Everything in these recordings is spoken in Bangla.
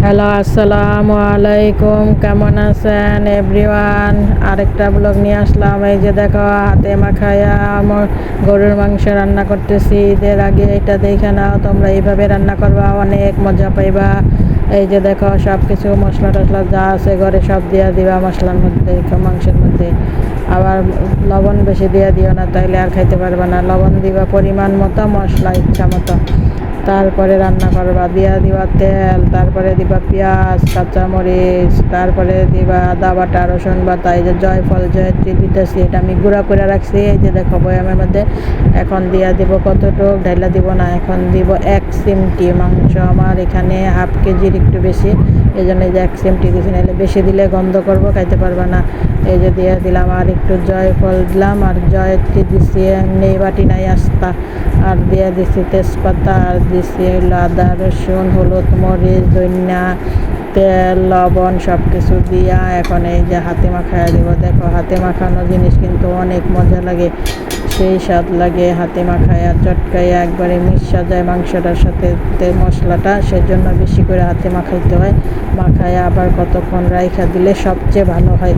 হ্যালো, আসসালামু আলাইকুম। কেমন আছেন এভরিওয়ান? আরেকটা ব্লগ নিয়ে আসলাম। এই যে দেখো, হাতে মাখায়া গরুর মাংস রান্না করতেছি। ঈদের আগে এটা দেখে নাও, তোমরা এইভাবে রান্না করবা, অনেক মজা পাইবা। এই যে দেখো, সব কিছু মশলা টশলা যা আছে ঘরে সব দিয়া দিবা মশলার মধ্যে, মাংসের মধ্যে। আবার লবণ বেশি দিয়ে দিও না, তাইলে আর খাইতে পারবা না। লবণ দিবা পরিমাণ মতো, মশলা ইচ্ছা মতো। তারপরে রান্না করবা, দিবা তেল, তারপরে দিবা পেঁয়াজ, কাঁচামরিচ, তারপরে দিবা আদা বাটা, রসুন বাটা। এই যে জয়ফল জয়ত্রী দিতেছি, এটা আমি গুঁড়া করে রাখছি। এই যে দেখো বয়ামের মধ্যে। এখন দিব কতটুক, ঢাইলা দিব না, এখন দিব 1 চিমটি। মাংস আমার এখানে হাফ কেজির একটু বেশি, এই জন্য এই যে 1 চিমটি দিয়েছি, নাহলে বেশি দিলে গন্ধ করবো, খাইতে পারবা না। এই যে দিয়ে দিলাম, আর একটু জয়ফল দিলাম, আর জয়ত্রী দিছি, নেই বাটি নাই আস্তা। আর দিয়ে দিছি তেজপাতা, আর দিছি আদা রসুন, হলুদ মরিচ, ধনিয়া, তেল, লবণ সব কিছু দিয়া এখন এই যে হাতে মাখায়া দিব। দেখো, হাতে মাখানো জিনিস কিন্তু অনেক মজা লাগে, সেই স্বাদ লাগে। হাতে মাখায়া চটকাইয়া একবারে মিশা যায় মাংসটার সাথে মশলাটা, সেজন্য বেশি করে হাতে মাখাইতে হয়। মাখায়া আবার কতক্ষণ রাইখা দিলে সবচেয়ে ভালো হয়।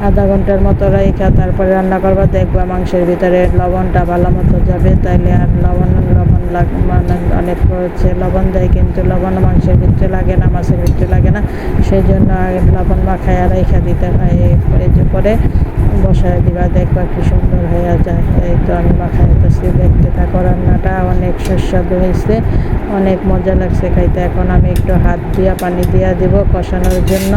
আধা ঘন্টার মতো রাইখা তারপরে রান্না করবা, দেখবা মাংসের ভিতরে লবণটা ভালো মতো যাবে। তাইলে আর লবণ মানে অনেক হচ্ছে লবণ দেয়, কিন্তু লবণ মাংসের ভিতরে লাগে না, মাছের ভিতরে লাগে না। সেই জন্য আগে লবণ মাখায়া রাইখা দিতে হয়। এই যে পরে বসায় দিবা, দেখবা কি সুন্দর হয়ে যায়। এই তো আমি মাখাইতেছি, দেখতে থাকো। রান্নাটা অনেক সুস্বাদু হয়েছে, অনেক মজা লাগছে খাইতে। এখন আমি একটু হাত দিয়া পানি দিয়া দিব কষানোর জন্য,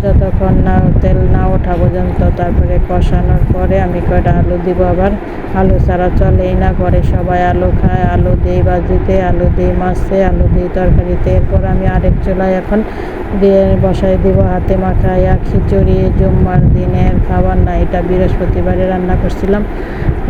যতক্ষণ না তেল না ওঠা পর্যন্ত। তারপরে কষানোর পরে আমি কয়টা আলু দিব। আবার আলু ছাড়া চলেই না, ঘরে সবাই আলু খায়। আলু দিই ভাজিতে, আলু দিই মাছে, আলু দিই তরকারিতে। এরপর আমি আরেক চুলায় এখন দিয়ে বসাই দিব হাতে মাখাইয়া খিচুড়ি। জুম্মার দিনের খাবার না, এটা বৃহস্পতিবারে রান্না করছিলাম,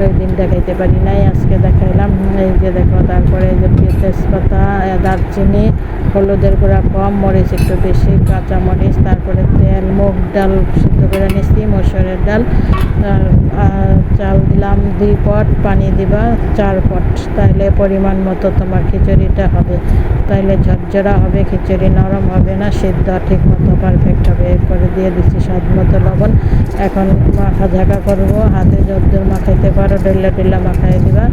ওই দিন দেখাইতে পারি নাই, আজকে দেখাইলাম। এই যে দেখো, তারপরে এই যে তেজপাতা, দারচিনি, হলুদের গুঁড়া কম, মরিচ একটু বেশি, কাঁচামরিচ, তারপরে তেল, মুগ ডাল সিদ্ধ করে নিচ্ছি, মসুরের ডাল। চাল দিলাম 2 পট, পানি দিবা 4 পট, তাইলে পরিমাণ মতো তোমার খিচুড়িটা হবে। তাইলে ঝরঝরা হবে, খিচুড়ি নরম হবে না, সিদ্ধ ঠিক মতো পারফেক্ট হবে। এরপরে দিয়ে দিচ্ছি স্বাদ মতো লবণ। এখন মাখা ঝাঁকা করবো, হাতে যদ্দূর মাখাইতে পারো ডেলা ডেলা মাখাই দিবা,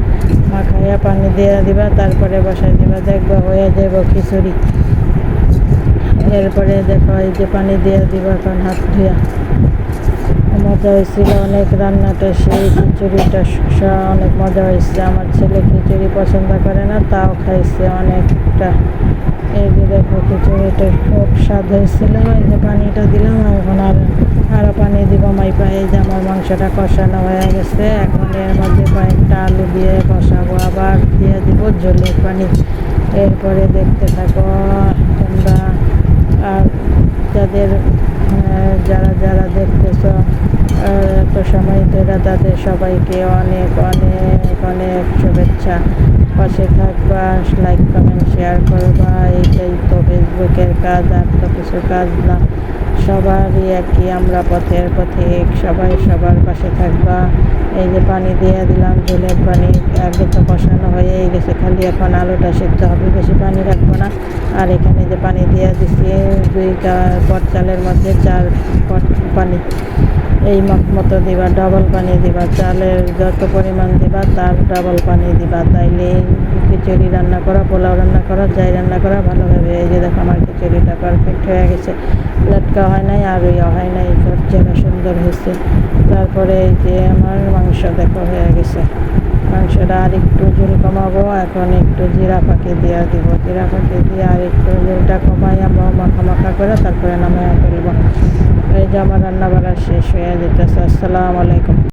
মাখাইয়া পানি দিয়ে দিবা, তারপরে বসাই দিবা, দেখবা হয়ে যাব খিচুড়ি। এরপরে দেখো, এই যে পানি দিয়ে দিবা এখন হাত ধুয়া। মজা হয়েছিল অনেক রান্নাটা, সেই খিচুড়িটা অনেক মজা হয়েছে। আমার ছেলে খিচুড়ি পছন্দ করে না, তাও খাইছে অনেকটা। এই যে দেখো, খিচুড়িটা খুব স্বাদ হয়েছিল। এই যে পানিটা দিলাম, এখন আরও পানি দিব মাইপা। এই যে আমার মাংসটা কষানো হয়ে গেছে, এখন এর মধ্যে কয়েকটা আলু দিয়ে কষাবো, আবার দিয়ে দিব ঝোলের পানি। এরপরে দেখতে থাকো তোমরা। আর যাদের যারা যারা দেখতেছ এত সময় ধরে, তাদের সবাইকে অনেক অনেক অনেক শুভেচ্ছা। পাশে থাকবা, লাইক কমেন্ট শেয়ার করবা। এইটাই তো ফেসবুকের কাজ, আর তো কিছু কাজ না। সবারই একই, আমরা পথের পথিক, সবাই সবার পাশে থাকবা। এই যে পানি দিয়ে দিলাম, ঝোলের পানি। আগে তো কষানো হয়েই গেছে, খালি এখন আলুটা সিদ্ধ হবে, বেশি পানি রাখবো না। আর এখানে যে পানি দিয়ে দিচ্ছি 2 পট চালের মধ্যে 4 পট পানি। এই মাপ মতো দিবা, ডবল পানি দিবা, চালের যত পরিমাণ দিবা তার ডবল পানি দিবা। তাইলে খিচুড়ি রান্না করা, পোলাও রান্না করা, যাই রান্না করা ভালো হবে। এই যে দেখো, আমার খিচুড়িটা পারফেক্ট হয়ে গেছে, লটকা হয় নাই আর ইয়া হয় নাই, যেন সুন্দর হয়েছে। তারপরে এই যে আমার মাংস দেখো হয়ে গেছে। মাংসটা আর একটু ঝোল কমাবো, এখন একটু জিরা পাখি দিয়ে দিব। জিরা পাখি দিয়ে আর একটু ঝোলটা কমাইয়া মাখা মাখা করে তারপরে নামাইয়া ফেলবো। এই যে আমার রান্না বাড়া শেষ হয়ে যেতেছে। আসসালামু আলাইকুম।